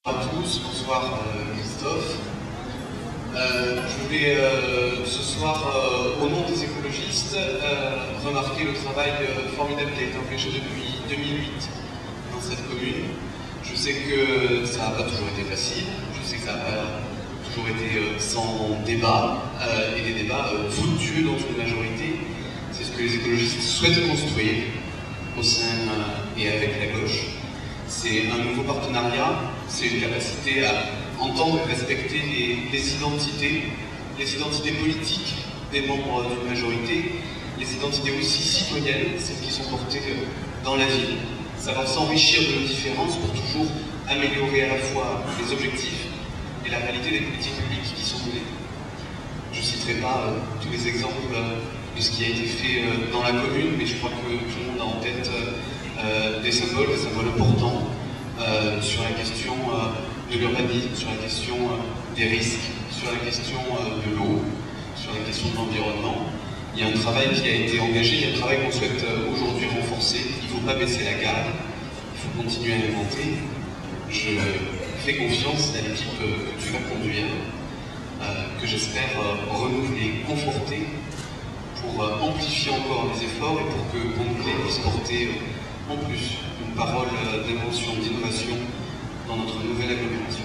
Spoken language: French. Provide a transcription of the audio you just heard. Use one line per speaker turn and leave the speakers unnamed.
Bonsoir à tous, bonsoir Christophe. Je voulais ce soir, au nom des écologistes, remarquer le travail formidable qui a été engagé depuis 2008 dans cette commune. Je sais que ça n'a pas toujours été facile, je sais que ça n'a pas toujours été sans débat, et des débats fructueux dans une majorité. C'est ce que les écologistes souhaitent construire au sein et avec la gauche. C'est un nouveau partenariat, c'est une capacité à entendre et respecter les identités politiques des membres d'une majorité, les identités aussi citoyennes, celles qui sont portées dans la ville. Savoir s'enrichir de nos différences pour toujours améliorer à la fois les objectifs et la réalité des politiques publiques qui sont menées. Je ne citerai pas tous les exemples de ce qui a été fait dans la commune, mais je crois que tout le monde a en tête des symboles importants sur la question de l'urbanisme, sur la question des risques, sur la question de l'eau, sur la question de l'environnement. Il y a un travail qui a été engagé, il y a un travail qu'on souhaite aujourd'hui renforcer. Il ne faut pas baisser la garde, il faut continuer à inventer. Je fais confiance à l'équipe que tu vas conduire, que j'espère renouveler, conforter, pour amplifier encore les efforts et pour que Congrès puisse porter en plus une parole d'invention, d'innovation dans notre nouvelle agglomération.